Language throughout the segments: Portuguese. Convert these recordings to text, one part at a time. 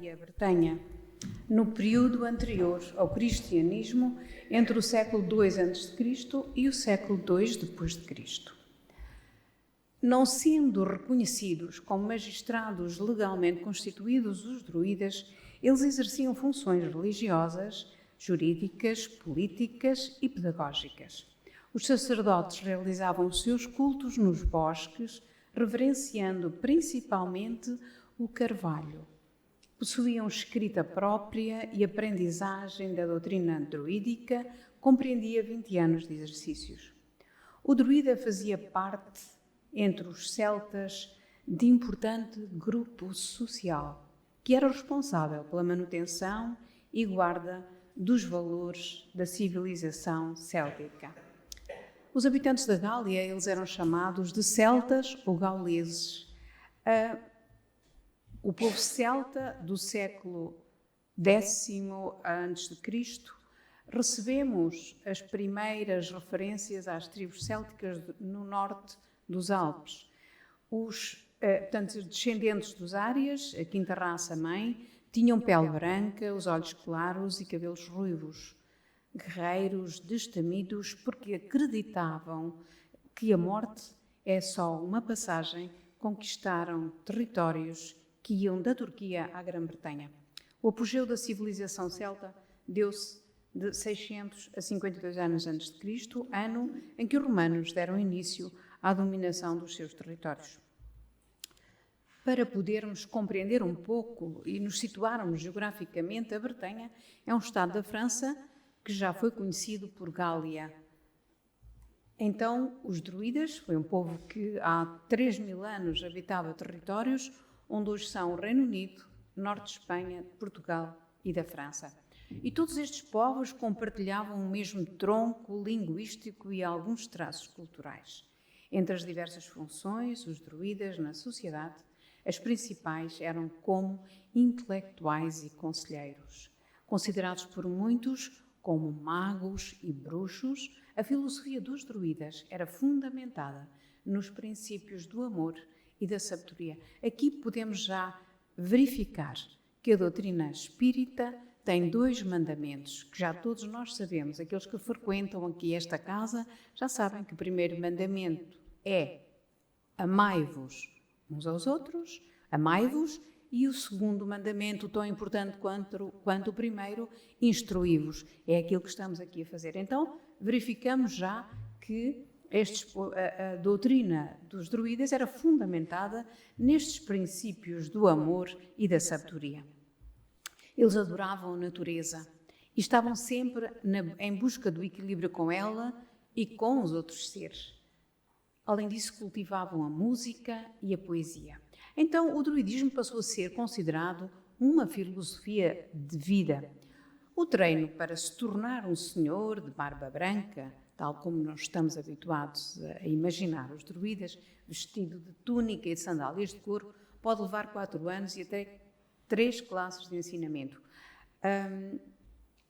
e a Bretanha, no período anterior ao cristianismo, entre o século II a.C. e o século II depois de Cristo. Não sendo reconhecidos como magistrados legalmente constituídos, os druidas, eles exerciam funções religiosas, jurídicas, políticas e pedagógicas. Os sacerdotes realizavam os seus cultos nos bosques, reverenciando principalmente o carvalho. Possuíam escrita própria e aprendizagem da doutrina druídica, compreendia 20 anos de exercícios. O druida fazia parte, entre os celtas, de importante grupo social, que era responsável pela manutenção e guarda dos valores da civilização céltica. Os habitantes da Gália, eles eram chamados de celtas ou gauleses. O povo celta do século X a.C., recebemos as primeiras referências às tribos célticas no norte dos Alpes. Portanto, os descendentes dos árias, a quinta raça-mãe, tinham pele branca, os olhos claros e cabelos ruivos. Guerreiros, destemidos, porque acreditavam que a morte é só uma passagem, conquistaram territórios que iam da Turquia à Grã-Bretanha. O apogeu da civilização celta deu-se de 600 a 52 anos antes de Cristo, ano em que os romanos deram início à dominação dos seus territórios. Para podermos compreender um pouco e nos situarmos geograficamente, a Bretanha é um estado da França que já foi conhecido por Gália. Então, os druidas foi um povo que há 3.000 anos habitava territórios onde hoje são o Reino Unido, norte de Espanha, Portugal e da França. E todos estes povos compartilhavam o mesmo tronco linguístico e alguns traços culturais. Entre as diversas funções, os druidas na sociedade, as principais eram como intelectuais e conselheiros. Considerados por muitos como magos e bruxos, a filosofia dos druidas era fundamentada nos princípios do amor e da sabedoria. Aqui podemos já verificar que a doutrina espírita tem 2 mandamentos, que já todos nós sabemos. Aqueles que frequentam aqui esta casa já sabem que o primeiro mandamento é amai-vos uns aos outros, amai-vos, e o segundo mandamento, tão importante quanto o primeiro, instruí-vos. É aquilo que estamos aqui a fazer. Então, verificamos já que a doutrina dos druidas era fundamentada nestes princípios do amor e da sabedoria. Eles adoravam a natureza e estavam sempre em busca do equilíbrio com ela e com os outros seres. Além disso, cultivavam a música e a poesia. Então, o druidismo passou a ser considerado uma filosofia de vida. O treino para se tornar um senhor de barba branca, tal como nós estamos habituados a imaginar os druidas, vestido de túnica e de sandálias de couro, pode levar 4 anos e até 3 classes de ensinamento.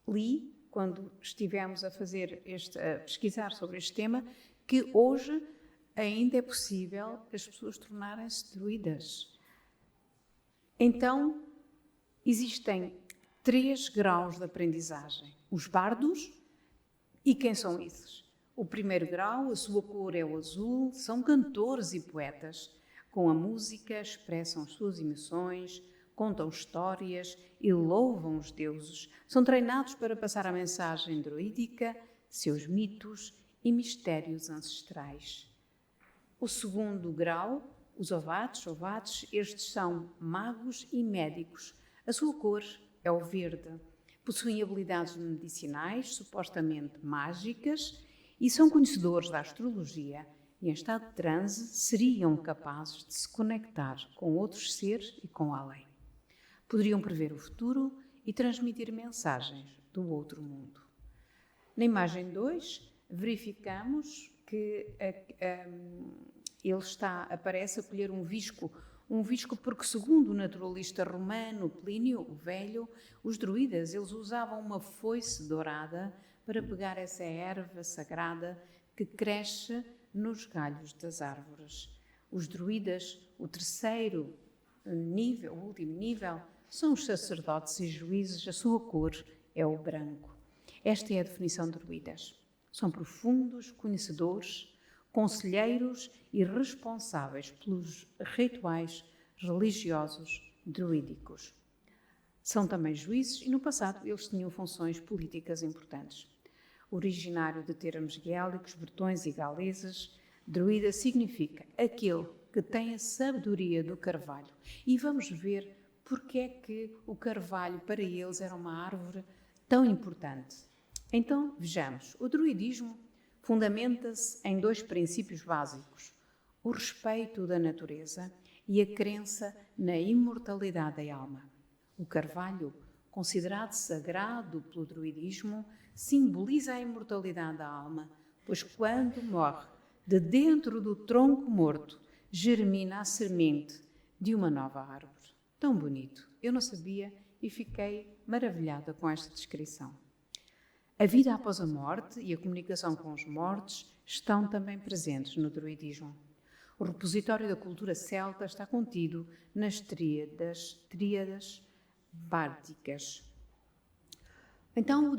Li, quando estivemos a pesquisar sobre este tema, que hoje ainda é possível as pessoas tornarem-se druidas. Então, existem 3 graus de aprendizagem. Os bardos, e quem são esses? O primeiro grau, a sua cor é o azul, são cantores e poetas. Com a música expressam as suas emoções, contam histórias e louvam os deuses. São treinados para passar a mensagem druídica, seus mitos e mistérios ancestrais. O segundo grau, os ovates, estes são magos e médicos. A sua cor é o verde. Possuem habilidades medicinais, supostamente mágicas, e são conhecedores da astrologia e, em estado de transe, seriam capazes de se conectar com outros seres e com além. Poderiam prever o futuro e transmitir mensagens do outro mundo. Na imagem 2, verificamos que ele aparece a colher um visco porque, segundo o naturalista romano Plínio o Velho, os druidas eles usavam uma foice dourada para pegar essa erva sagrada que cresce nos galhos das árvores. Os druidas, o último nível, são os sacerdotes e juízes, a sua cor é o branco. Esta é a definição de druidas. São profundos conhecedores, conselheiros e responsáveis pelos rituais religiosos druídicos. São também juízes e, no passado, eles tinham funções políticas importantes. Originário de termos gaélicos, bretões e galeses, druida significa aquele que tem a sabedoria do carvalho. E vamos ver porque é que o carvalho para eles era uma árvore tão importante. Então, vejamos, o druidismo fundamenta-se em dois princípios básicos: o respeito da natureza e a crença na imortalidade da alma. O carvalho, considerado sagrado pelo druidismo, simboliza a imortalidade da alma, pois quando morre, de dentro do tronco morto, germina a semente de uma nova árvore. Tão bonito! Eu não sabia e fiquei maravilhada com esta descrição. A vida após a morte e a comunicação com os mortos estão também presentes no druidismo. O repositório da cultura celta está contido nas tríades bárdicas. Então,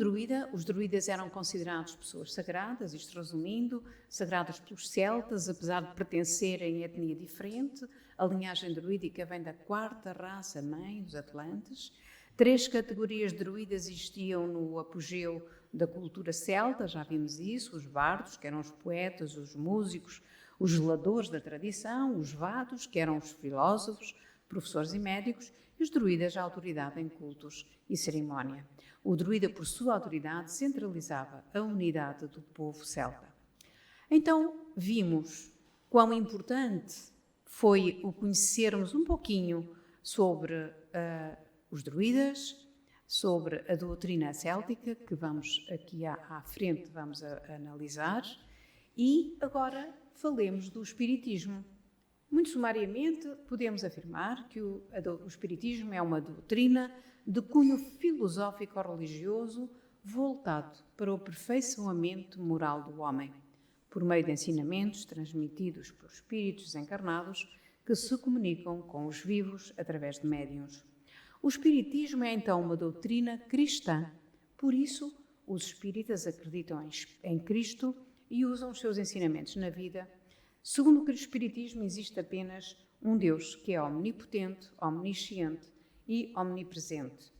os druidas eram considerados pessoas sagradas, isto resumindo, sagradas pelos celtas, apesar de pertencerem a etnia diferente. A linhagem druídica vem da quarta raça-mãe, os Atlantes. 3 categorias de druidas existiam no apogeu da cultura celta, já vimos isso: os bardos, que eram os poetas, os músicos, os zeladores da tradição, os vados, que eram os filósofos, professores e médicos, e os druidas, a autoridade em cultos e cerimónia. O druida, por sua autoridade, centralizava a unidade do povo celta. Então, vimos quão importante foi o conhecermos um pouquinho sobre os druidas, sobre a doutrina céltica, que vamos aqui à frente vamos analisar, e agora falemos do espiritismo. Muito sumariamente, podemos afirmar que o espiritismo é uma doutrina de cunho filosófico-religioso voltado para o aperfeiçoamento moral do homem, por meio de ensinamentos transmitidos por espíritos encarnados que se comunicam com os vivos através de médiuns. O espiritismo é então uma doutrina cristã, por isso os espíritas acreditam em Cristo e usam os seus ensinamentos na vida. Segundo o espiritismo, existe apenas um Deus que é omnipotente, omnisciente e omnipresente.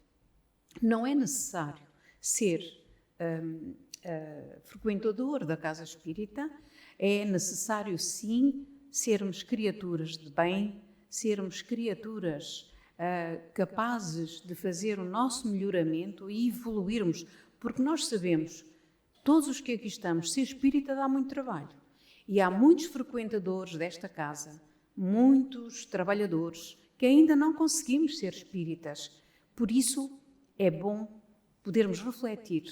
Não é necessário ser frequentador da casa espírita, é necessário sim sermos criaturas de bem, sermos criaturas capazes de fazer o nosso melhoramento e evoluirmos, porque nós sabemos, todos os que aqui estamos, ser espírita dá muito trabalho. E há muitos frequentadores desta casa, muitos trabalhadores, que ainda não conseguimos ser espíritas. Por isso, é bom podermos refletir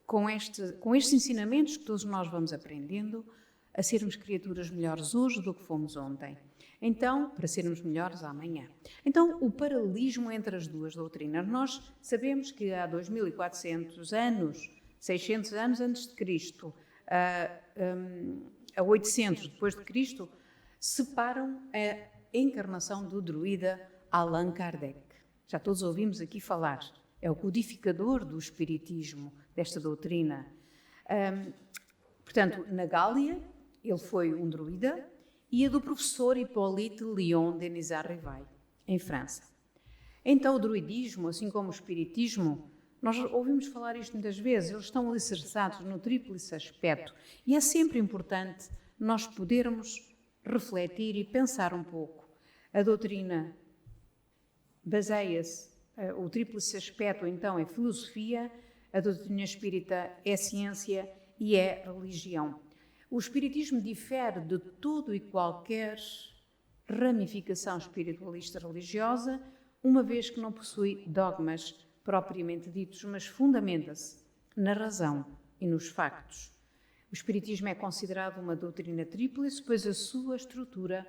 com estes ensinamentos que todos nós vamos aprendendo, a sermos criaturas melhores hoje do que fomos ontem. Então, para sermos melhores amanhã. Então, o paralelismo entre as duas doutrinas. Nós sabemos que há 2400 anos, 600 anos antes de Cristo, a 800 depois de Cristo, separam a encarnação do druida Allan Kardec. Já todos ouvimos aqui falar. É o codificador do espiritismo, desta doutrina. Portanto, na Gália, ele foi um druida, e a do professor Hippolyte Léon Denisard Rivail, em França. Então, o druidismo, assim como o espiritismo, nós ouvimos falar isto muitas vezes, eles estão alicerçados no tríplice aspecto, e é sempre importante nós podermos refletir e pensar um pouco. A doutrina baseia-se, o tríplice aspecto, então, é filosofia, a doutrina espírita é ciência e é religião. O espiritismo difere de todo e qualquer ramificação espiritualista religiosa, uma vez que não possui dogmas propriamente ditos, mas fundamenta-se na razão e nos factos. O espiritismo é considerado uma doutrina tríplice, pois a sua estrutura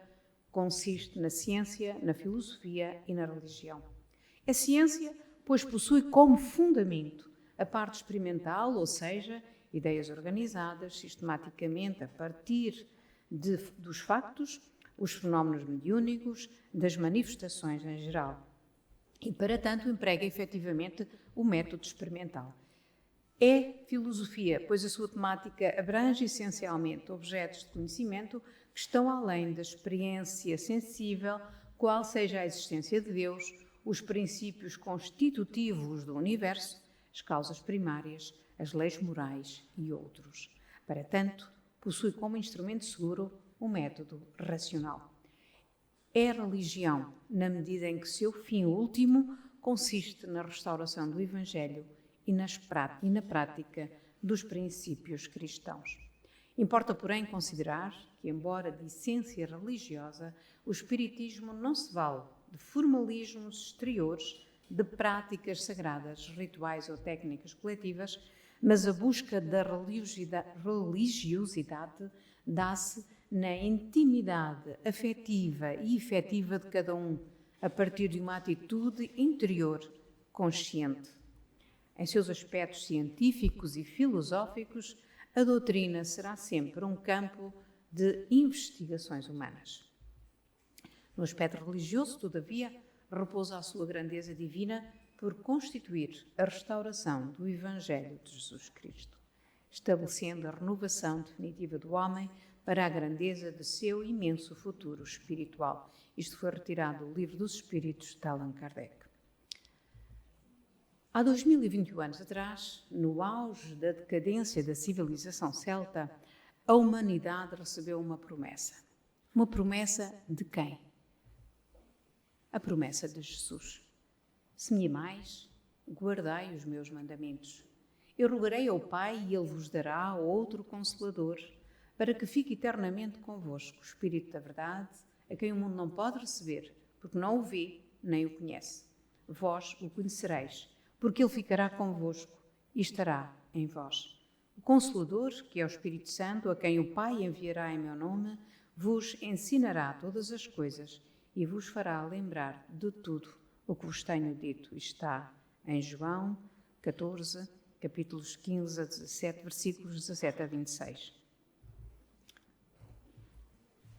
consiste na ciência, na filosofia e na religião. É ciência, pois possui como fundamento a parte experimental, ou seja, ideias organizadas sistematicamente a partir dos factos, os fenómenos mediúnicos, das manifestações em geral. e, para tanto, emprega efetivamente o método experimental. É filosofia, pois a sua temática abrange essencialmente objetos de conhecimento que estão além da experiência sensível, qual seja a existência de Deus, os princípios constitutivos do universo, as causas primárias, as leis morais e outros. Para tanto, possui como instrumento seguro o método racional. É religião, na medida em que seu fim último consiste na restauração do Evangelho e na prática dos princípios cristãos. Importa, porém, considerar que, embora de essência religiosa, o Espiritismo não se vale de formalismos exteriores, de práticas sagradas, rituais ou técnicas coletivas, mas a busca da religiosidade dá-se na intimidade afetiva e efetiva de cada um, a partir de uma atitude interior consciente. Em seus aspectos científicos e filosóficos, a doutrina será sempre um campo de investigações humanas. No aspecto religioso, todavia, repousa a sua grandeza divina por constituir a restauração do Evangelho de Jesus Cristo, estabelecendo a renovação definitiva do homem para a grandeza de seu imenso futuro espiritual. Isto foi retirado do Livro dos Espíritos de Allan Kardec. Há 2021 anos atrás, no auge da decadência da civilização celta, a humanidade recebeu uma promessa. Uma promessa de quem? A promessa de Jesus. Se me amais, guardai os meus mandamentos. Eu rogarei ao Pai e Ele vos dará outro Consolador, para que fique eternamente convosco, o Espírito da Verdade, a quem o mundo não pode receber, porque não o vê nem o conhece. Vós o conhecereis, porque Ele ficará convosco e estará em vós. O Consolador, que é o Espírito Santo, a quem o Pai enviará em meu nome, vos ensinará todas as coisas e vos fará lembrar de tudo o que vos tenho dito. Está em João 14, capítulos 15 a 17, versículos 17 a 26.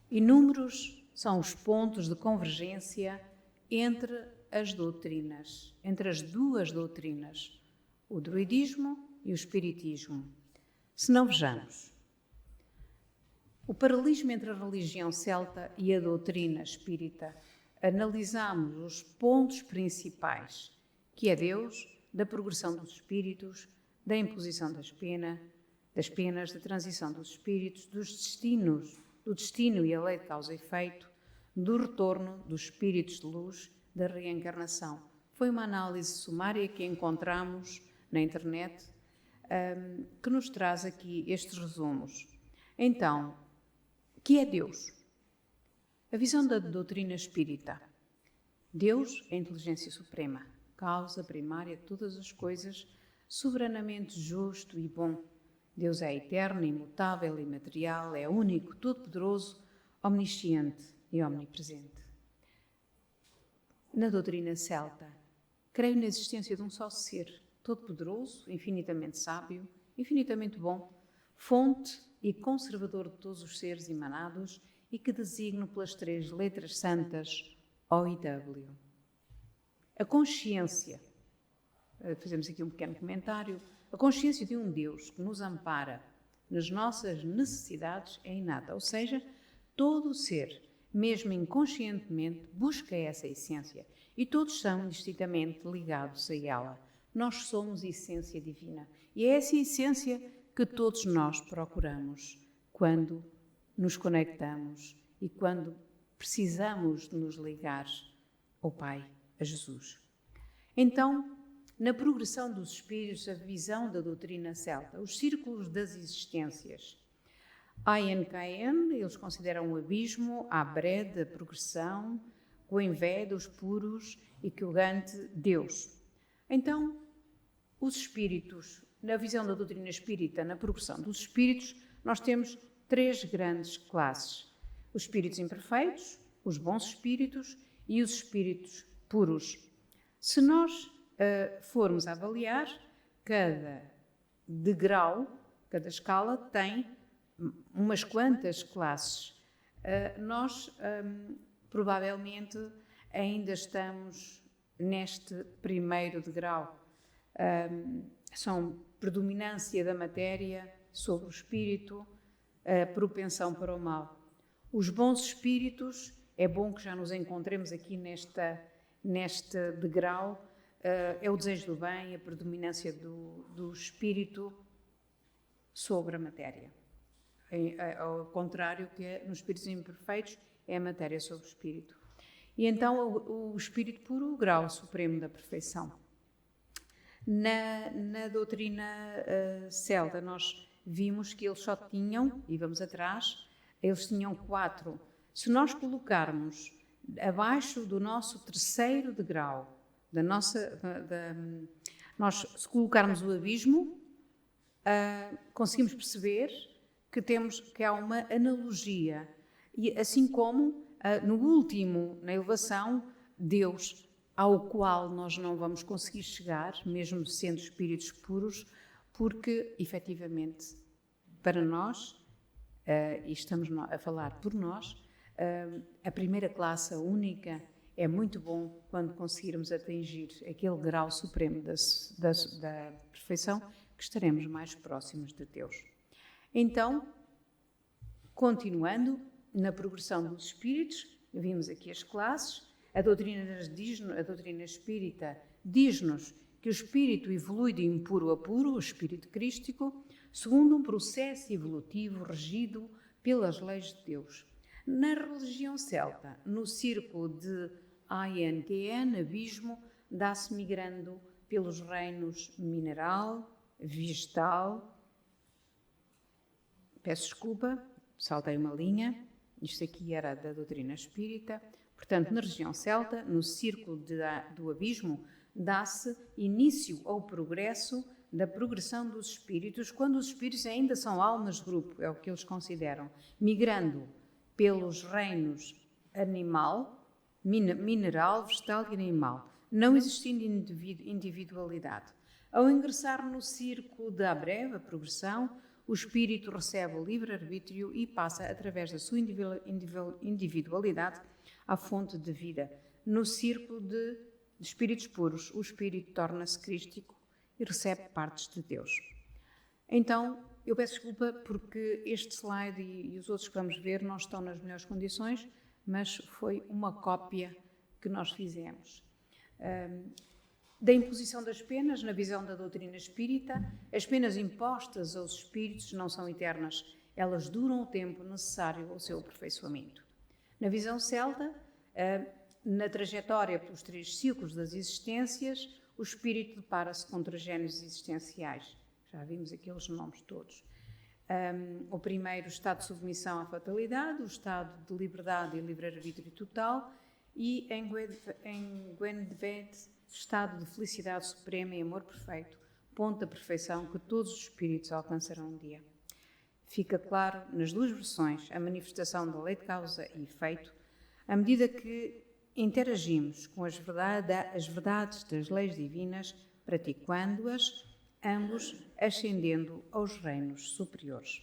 Inúmeros são os pontos de convergência entre as doutrinas, entre as duas doutrinas, o druidismo e o espiritismo. Se não vejamos, o paralelismo entre a religião celta e a doutrina espírita, analisamos os pontos principais, que é Deus, da progressão dos espíritos, da imposição das penas, da transição dos espíritos, dos destinos, do destino e a lei de causa e efeito, do retorno dos espíritos de luz, da reencarnação. Foi uma análise sumária que encontramos na internet, que nos traz aqui estes resumos. Então, o que é Deus? A visão da doutrina espírita. Deus é a inteligência suprema, causa primária de todas as coisas, soberanamente justo e bom. Deus é eterno, imutável, imaterial, é único, todo-poderoso, omnisciente e omnipresente. Na doutrina celta, creio na existência de um só ser, todo-poderoso, infinitamente sábio, infinitamente bom, fonte e conservador de todos os seres emanados e que designo pelas 3 letras santas O e W. A consciência, fazemos aqui um pequeno comentário, a consciência de um Deus que nos ampara nas nossas necessidades é inata, ou seja, todo o ser, mesmo inconscientemente, busca essa essência e todos são distintamente ligados a ela. Nós somos essência divina e é essa essência que todos nós procuramos quando nos conectamos e quando precisamos de nos ligar ao Pai, a Jesus. Então, na progressão dos espíritos, a visão da doutrina celta, os círculos das existências. ANKN, eles consideram o abismo, a Abré da progressão, o Envé dos puros e que o Gante, Deus. Então, os espíritos, na visão da doutrina espírita, na progressão dos espíritos, nós temos 3 grandes classes. Os espíritos imperfeitos, os bons espíritos e os espíritos puros. Se nós formos avaliar, cada degrau, cada escala tem umas quantas classes. Nós provavelmente ainda estamos neste primeiro degrau. São predominância da matéria sobre o espírito, a propensão para o mal. Os bons espíritos, é bom que já nos encontremos aqui neste degrau, é o desejo do bem, a predominância do espírito sobre a matéria. Ao contrário, que é nos espíritos imperfeitos, é a matéria sobre o espírito. E então o espírito puro, o grau supremo da perfeição. Na doutrina celta, nós vimos que eles só tinham, e vamos atrás, eles tinham 4. Se nós colocarmos abaixo do nosso terceiro degrau, nós se colocarmos o abismo, conseguimos perceber que há uma analogia. E assim como no último, na elevação, Deus, ao qual nós não vamos conseguir chegar, mesmo sendo espíritos puros, porque, efetivamente, para nós, e estamos a falar por nós, a primeira classe, a única, é muito bom quando conseguirmos atingir aquele grau supremo da perfeição, que estaremos mais próximos de Deus. Então, continuando na progressão dos espíritos, vimos aqui as classes. A doutrina espírita diz-nos que o espírito evolui de impuro a puro, o espírito crístico, segundo um processo evolutivo regido pelas leis de Deus. Na religião celta, no círculo de ANTN, abismo, dá-se migrando pelos reinos mineral, vegetal. Peço desculpa, saltei uma linha. Isto aqui era da doutrina espírita. Portanto, na região celta, no círculo do abismo, dá-se início ao progresso da progressão dos espíritos, quando os espíritos ainda são almas de grupo, é o que eles consideram, migrando pelos reinos animal, mineral, vegetal e animal, não existindo individualidade. Ao ingressar no círculo da breve, a progressão, o espírito recebe o livre-arbítrio e passa, através da sua individualidade, à fonte de vida. No círculo de espíritos puros, o espírito torna-se crístico e recebe partes de Deus. Então, eu peço desculpa porque este slide e os outros que vamos ver não estão nas melhores condições, mas foi uma cópia que nós fizemos. Da imposição das penas, na visão da doutrina espírita, as penas impostas aos espíritos não são eternas, elas duram o tempo necessário ao seu aperfeiçoamento. Na visão celta, na trajetória pelos 3 ciclos das existências, o espírito depara-se com 3 géneros existenciais. Já vimos aqueles nomes todos. O primeiro, o estado de submissão à fatalidade, o estado de liberdade e livre-arbítrio total, e em Gwendovet, estado de felicidade suprema e amor perfeito, ponto da perfeição que todos os espíritos alcançarão um dia. Fica claro, nas 2 versões, a manifestação da lei de causa e efeito, à medida que interagimos com as verdades das leis divinas, praticando-as, ambos ascendendo aos reinos superiores.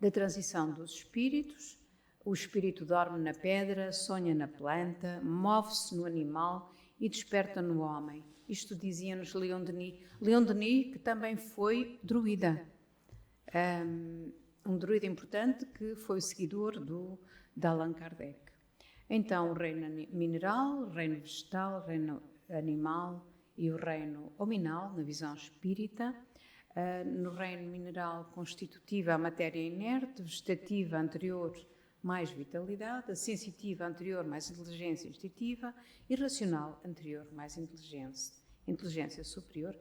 Da transição dos espíritos, o espírito dorme na pedra, sonha na planta, move-se no animal e desperta no homem. Isto dizia-nos Leon Denis. Leon Denis, que também foi druida. Um druida importante que foi o seguidor de Allan Kardec. Então, o reino mineral, o reino vegetal, o reino animal e o reino hominal, na visão espírita. No reino mineral constitutiva, a matéria inerte, vegetativa anterior, mais vitalidade, a sensitiva anterior, mais inteligência instintiva, e racional anterior, mais inteligência superior,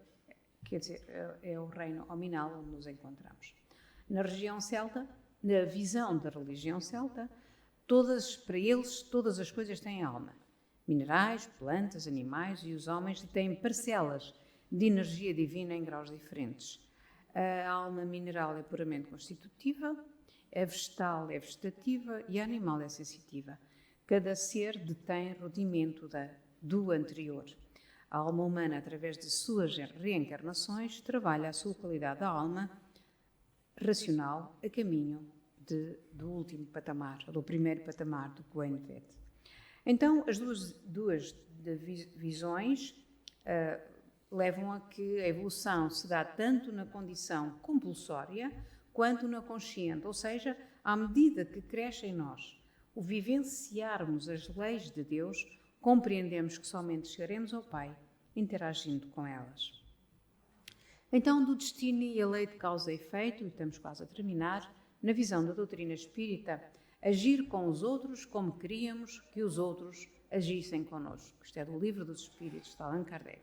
quer dizer, é o reino hominal onde nos encontramos. Na região celta, na visão da religião celta, para eles, todas as coisas têm alma. Minerais, plantas, animais e os homens têm parcelas de energia divina em graus diferentes. A alma mineral é puramente constitutiva, a vegetal é vegetativa e a animal é sensitiva. Cada ser detém rudimento do anterior. A alma humana, através de suas reencarnações, trabalha a sua qualidade da alma racional a caminho do último patamar, do primeiro patamar do Gwendovet. Então, as duas visões levam a que a evolução se dá tanto na condição compulsória quanto na consciente, ou seja, à medida que cresce em nós o vivenciarmos as leis de Deus, compreendemos que somente chegaremos ao Pai interagindo com elas. Então, do destino e a lei de causa e efeito, e estamos quase a terminar, na visão da doutrina espírita, agir com os outros como queríamos que os outros agissem connosco. Isto é do Livro dos Espíritos, de Allan Kardec.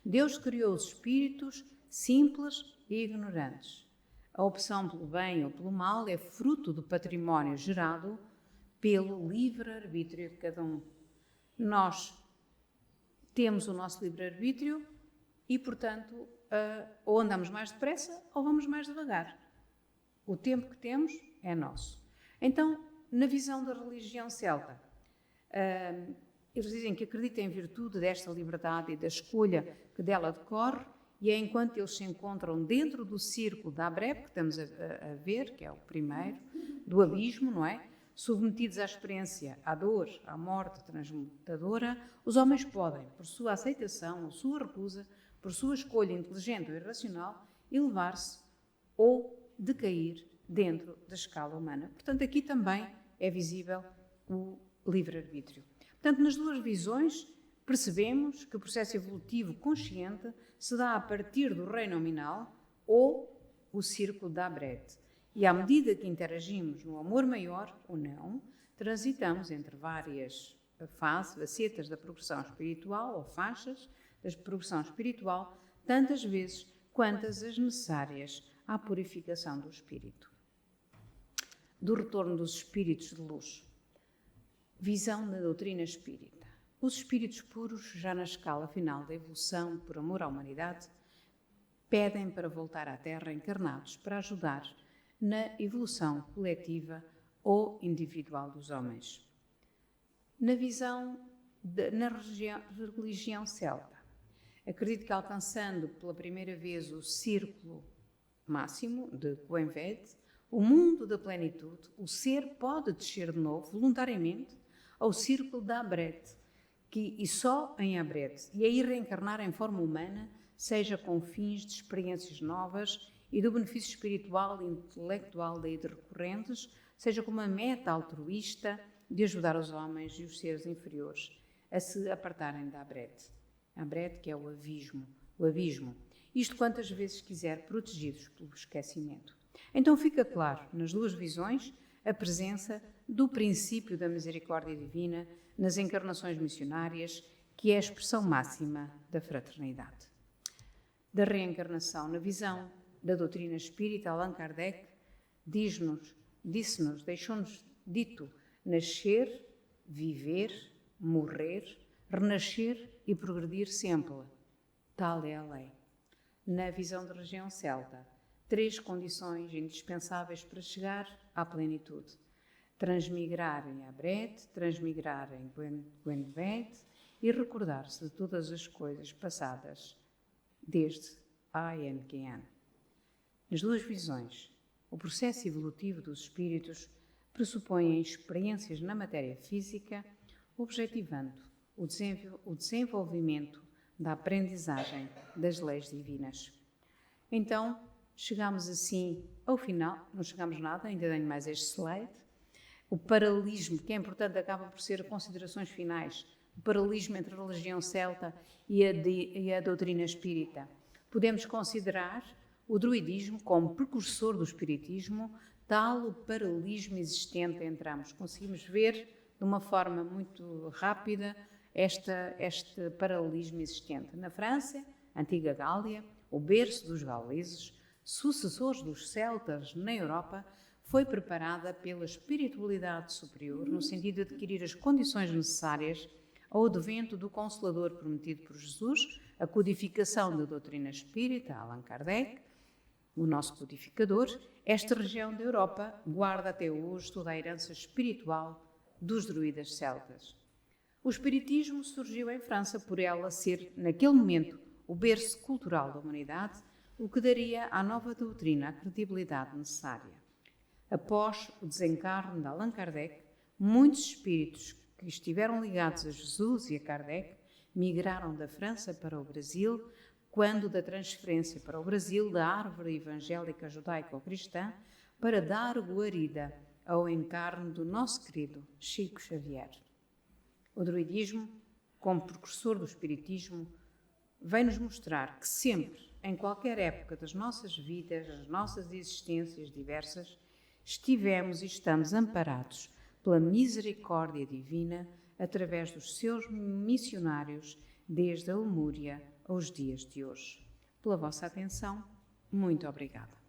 Deus criou os espíritos simples e ignorantes. A opção pelo bem ou pelo mal é fruto do património gerado pelo livre-arbítrio de cada um. Nós temos o nosso livre-arbítrio e, portanto, ou andamos mais depressa ou vamos mais devagar. O tempo que temos é nosso. Então, na visão da religião celta, eles dizem que acreditam em virtude desta liberdade e da escolha que dela decorre, e é enquanto eles se encontram dentro do círculo da Abrep, que estamos a ver, que é o primeiro, do abismo, não é? Submetidos à experiência, à dor, à morte transmutadora, os homens podem, por sua aceitação ou sua recusa, por sua escolha inteligente ou irracional, elevar-se ou decair dentro da escala humana. Portanto, aqui também é visível o livre-arbítrio. Portanto, nas duas visões, percebemos que o processo evolutivo consciente se dá a partir do reino nominal ou o círculo da Brete. E à medida que interagimos no amor maior ou não, transitamos entre várias facetas da progressão espiritual ou faixas da progressão espiritual, tantas vezes quantas as necessárias à purificação do espírito. Do retorno dos espíritos de luz. Visão da doutrina espírita. Os espíritos puros, já na escala final da evolução por amor à humanidade, pedem para voltar à Terra encarnados para ajudar na evolução coletiva ou individual dos homens. Na visão, na religião celta, acredito que alcançando pela primeira vez o círculo máximo de Coenved, o mundo da plenitude, o ser pode descer de novo, voluntariamente, ao círculo da Abrete, e só em Abrete, e aí reencarnar em forma humana, seja com fins de experiências novas e do benefício espiritual e intelectual daí recorrentes, seja com uma meta altruísta de ajudar os homens e os seres inferiores a se apartarem da Abrete. Abrete, que é o abismo. Isto quantas vezes quiser, protegidos pelo esquecimento. Então fica claro, nas duas visões, a presença do princípio da misericórdia divina nas encarnações missionárias, que é a expressão máxima da fraternidade. Da reencarnação, na visão da doutrina espírita, Allan Kardec disse-nos, deixou-nos dito, nascer, viver, morrer, renascer e progredir sempre. Tal é a lei. Na visão da região celta, 3 condições indispensáveis para chegar à plenitude. Transmigrar em Abrete, transmigrar em Coenved e recordar-se de todas as coisas passadas desde ANQN. Nas duas visões, o processo evolutivo dos espíritos pressupõe experiências na matéria física, objetivando o desenvolvimento da aprendizagem das leis divinas. Então, chegamos assim ao final, não chegamos nada, ainda tenho mais este slide. O paralelismo, que é importante, acaba por ser considerações finais, o paralelismo entre a religião celta e a doutrina espírita. Podemos considerar o druidismo como precursor do espiritismo, tal o paralelismo existente entre ambos. Conseguimos ver de uma forma muito rápida este paralelismo existente. Na França, antiga Gália, o berço dos gauleses, sucessores dos celtas na Europa, foi preparada pela espiritualidade superior, no sentido de adquirir as condições necessárias ao advento do Consolador prometido por Jesus, a codificação da doutrina espírita, Allan Kardec, o nosso codificador. Esta região da Europa guarda até hoje toda a herança espiritual dos druidas celtas. O espiritismo surgiu em França por ela ser, naquele momento, o berço cultural da humanidade, o que daria à nova doutrina a credibilidade necessária. Após o desencarne de Allan Kardec, muitos espíritos que estiveram ligados a Jesus e a Kardec migraram da França para o Brasil, quando da transferência para o Brasil da árvore evangélica judaico-cristã para dar guarida ao encarne do nosso querido Chico Xavier. O druidismo, como precursor do espiritismo, vem-nos mostrar que sempre, em qualquer época das nossas vidas, das nossas existências diversas, estivemos e estamos amparados pela misericórdia divina através dos seus missionários desde a Lemúria aos dias de hoje. Pela vossa atenção, muito obrigada.